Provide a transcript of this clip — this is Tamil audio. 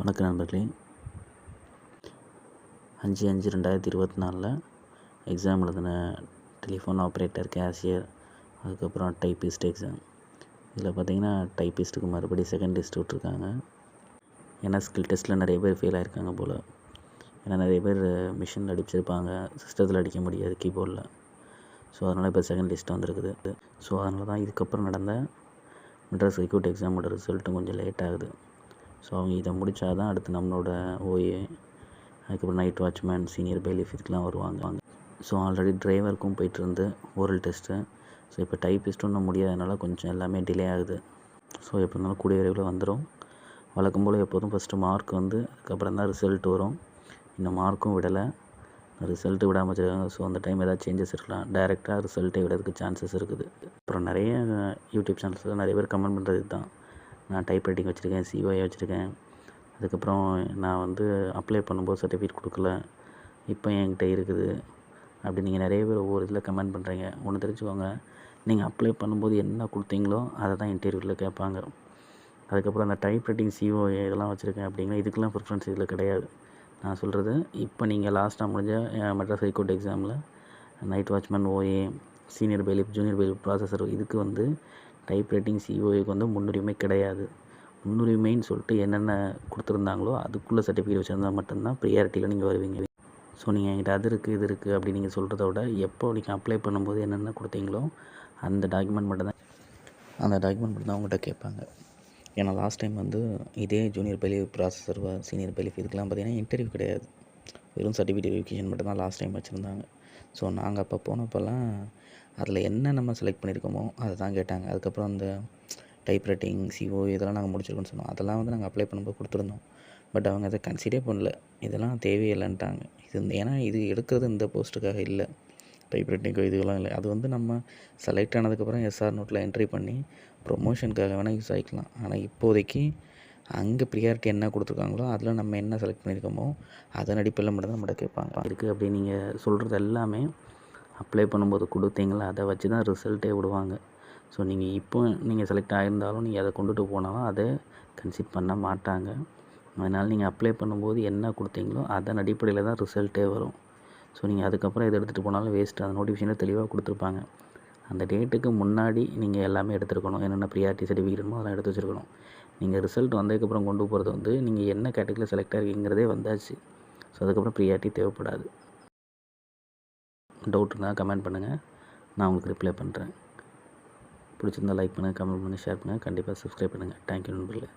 வணக்கம் நண்பர்களே. 5/5/2024 எக்ஸாம் எழுதின டெலிஃபோன் ஆப்ரேட்டர், கேஷியர், அதுக்கப்புறம் டைப்பிஸ்ட் எக்ஸாம். இதில் பார்த்திங்கன்னா டைப்பிஸ்ட்டுக்கு மறுபடியும் செகண்ட் டெஸ்ட் விட்ருக்காங்க. ஏன்னா ஸ்கில் டெஸ்ட்டில் நிறைய பேர் ஃபெயில் ஆகிருக்காங்க போல். ஏன்னா நிறைய பேர் மிஷினில் அடிச்சிருப்பாங்க, சிஸ்டத்தில் அடிக்க முடியாது, கீபோர்டில். ஸோ அதனால் இப்போ செகண்ட் டெஸ்ட் வந்திருக்குது. ஸோ அதனால தான் இதுக்கப்புறம் நடந்த மெட்ராஸ் ஹைகோர்ட் எக்ஸாமோட ரிசல்ட்டும் கொஞ்சம் லேட் ஆகுது. ஸோ அவங்க இதை முடித்தா தான் அடுத்து நம்மளோட ஓஏ, அதுக்கப்புறம் நைட் வாட்ச்மேன், சீனியர் பெயிலிஃப் இதுக்கெலாம் வருவாங்க. ஸோ ஆல்ரெடி டிரைவருக்கும் போய்ட்டுருந்து ஓரல் டெஸ்ட்டு. ஸோ இப்போ டைப்பிஸ்ட்டும் இன்னும் முடியாதனால கொஞ்சம் எல்லாமே டிலே ஆகுது. ஸோ எப்போ இருந்தாலும் கூடிய விரைவில் வந்துடும். வழக்கம் போல் எப்போதும் ஃபஸ்ட்டு மார்க் வந்து அதுக்கப்புறம் தான் ரிசல்ட் வரும். இன்னும் மார்க்கும் விடலை, ரிசல்ட்டு விடாமல் வச்சுருக்காங்க. ஸோ அந்த டைம் ஏதாவது சேஞ்சஸ் இருக்கலாம், டைரெக்டாக ரிசல்ட்டே விடுறதுக்கு சான்சஸ் இருக்குது. அப்புறம் நிறைய யூடியூப் சேனல்ஸில் நிறைய பேர் கமெண்ட் பண்ணுறது தான், நான் டைப் ரைட்டிங் வச்சுருக்கேன், சிஓஏ வச்சுருக்கேன், அதுக்கப்புறம் நான் வந்து அப்ளை பண்ணும்போது சர்டிஃபிகேட் கொடுக்கல, இப்போ என்கிட்ட இருக்குது அப்படி நீங்கள் நிறைய பேர் ஒவ்வொரு இதில் கமெண்ட் பண்ணுறீங்க. ஒன்று தெரிஞ்சுக்கோங்க, நீங்கள் அப்ளை பண்ணும்போது என்ன கொடுத்தீங்களோ அதை தான் இன்டர்வியூவில் கேட்பாங்க. அதுக்கப்புறம் அந்த டைப் ரைட்டிங், சிஓஏ இதெல்லாம் வச்சுருக்கேன் அப்படிங்கிற இதுக்கெல்லாம் ப்ரிஃபரன்ஸ் இதில் கிடையாது. நான் சொல்கிறது, இப்போ நீங்கள் லாஸ்ட்டாக முடிஞ்ச மெட்ராஸ் ஹைகோர்ட் எக்ஸாமில் night watchman, OA, senior பெயிலிஃப், junior பெயிலிஃப், processor இதுக்கு வந்து டைப் ரைட்டிங், சிஓஏக்கு வந்து முன்னுரிமை கிடையாது. முன்னுரிமைன்னு சொல்லிட்டு என்னென்ன கொடுத்துருந்தாங்களோ அதுக்குள்ளே சர்டிஃபிகேட் வச்சுருந்தால் மட்டும்தான் ப்ரியாரிட்டியில் நீங்கள் வருவீங்க. ஸோ நீங்கள் என்கிட்ட அது இருக்குது இது இருக்குது அப்படி நீங்கள் சொல்கிறத விட, எப்போ நீங்கள் அப்ளை பண்ணும்போது என்னென்ன கொடுத்தீங்களோ அந்த டாக்குமெண்ட் மட்டும் தான் அவங்கள்ட்ட கேட்பாங்க. ஏன்னா லாஸ்ட் டைம் வந்து இதே ஜூனியர் பெயிலிஃப், ப்ராசஸர், சீனியர் பெயிலிஃப் இதுக்கெலாம் பார்த்திங்கன்னா இன்டர்வியூ கிடையாது, வெறும் சர்டிஃபிகேட் வெரிஃபிகேஷன் மட்டும் தான் லாஸ்ட் டைம் வச்சுருந்தாங்க. ஸோ நாங்கள் அப்போ போனப்போலாம் அதில் என்ன நம்ம செலக்ட் பண்ணியிருக்கோமோ அதை தான் கேட்டாங்க. அதுக்கப்புறம் அந்த டைப் ரைட்டிங், சிஓ இதெல்லாம் நாங்கள் முடிச்சிருக்கோன்னு சொன்னோம். அதெல்லாம் வந்து நாங்கள் அப்ளை பண்ணும்போது கொடுத்துருந்தோம். பட் அவங்க அதை கன்சிடரே பண்ணல, இதெல்லாம் தேவையில்லைன்ட்டாங்க. ஏன்னா இது எடுக்கிறது இந்த போஸ்ட்டுக்காக இல்லை, டைப் ரைட்டிங்கோ இதுவெல்லாம் இல்லை. அது வந்து நம்ம செலக்ட் ஆனதுக்கப்புறம் எஸ்ஆர் நோட்டில் என்ட்ரி பண்ணி ப்ரொமோஷனுக்காக வேணால் யூஸ் ஆகிக்கலாம். ஆனால் இப்போதைக்கு அங்கே ப்ரியாரிட்டி என்ன கொடுத்துருக்காங்களோ அதில் நம்ம என்ன செலக்ட் பண்ணியிருக்கோமோ அதன் அடிப்படையில் மட்டும் தான் நம்மகிட்ட கேட்பாங்க. இருக்குது அப்படி நீங்கள் சொல்கிறது எல்லாமே அப்ளை பண்ணும்போது கொடுத்தீங்களா அதை வச்சு தான் ரிசல்ட்டே விடுவாங்க. ஸோ நீங்கள் செலக்ட் ஆகியிருந்தாலும் நீங்கள் அதை கொண்டுட்டு போனாலும் அதை கன்சிடர் பண்ண மாட்டாங்க. அதனால் நீங்கள் அப்ளை பண்ணும்போது என்ன கொடுத்தீங்களோ அதன் அடிப்படையில் தான் ரிசல்ட்டே வரும். ஸோ நீங்கள் அதுக்கப்புறம் எதை எடுத்துகிட்டு போனாலும் வேஸ்ட்டு. அந்த நோட்டிஃபிகேஷனில் தெளிவாக கொடுத்துருப்பாங்க. அந்த டேட்டுக்கு முன்னாடி நீங்கள் எல்லாமே எடுத்துருக்கணும். என்னென்ன ப்ரியாரிட்டி சர்டிஃபிகேட்மோ அதெல்லாம் எடுத்து வச்சுருக்கணும். நீங்கள் ரிசல்ட் வந்ததுக்கப்புறம் கொண்டு போகிறது வந்து நீங்கள் என்ன கேட்டகரியில் செலக்ட் ஆகிருக்கீங்கிறதே வந்தாச்சு. ஸோ அதுக்கப்புறம் ப்ரியாரிட்டி தேவைப்படாது. டவுட் இருந்தால் கமெண்ட் பண்ணுங்கள், நான் உங்களுக்கு ரிப்ளை பண்ணுறேன். பிடிச்சிருந்தால் லைக் பண்ணுங்கள், கமெண்ட் பண்ணுங்கள், ஷேர் பண்ணுங்கள், கண்டிப்பாக சப்ஸ்கிரைப் பண்ணுங்கள். தேங்க்யூ நண்பர்களே.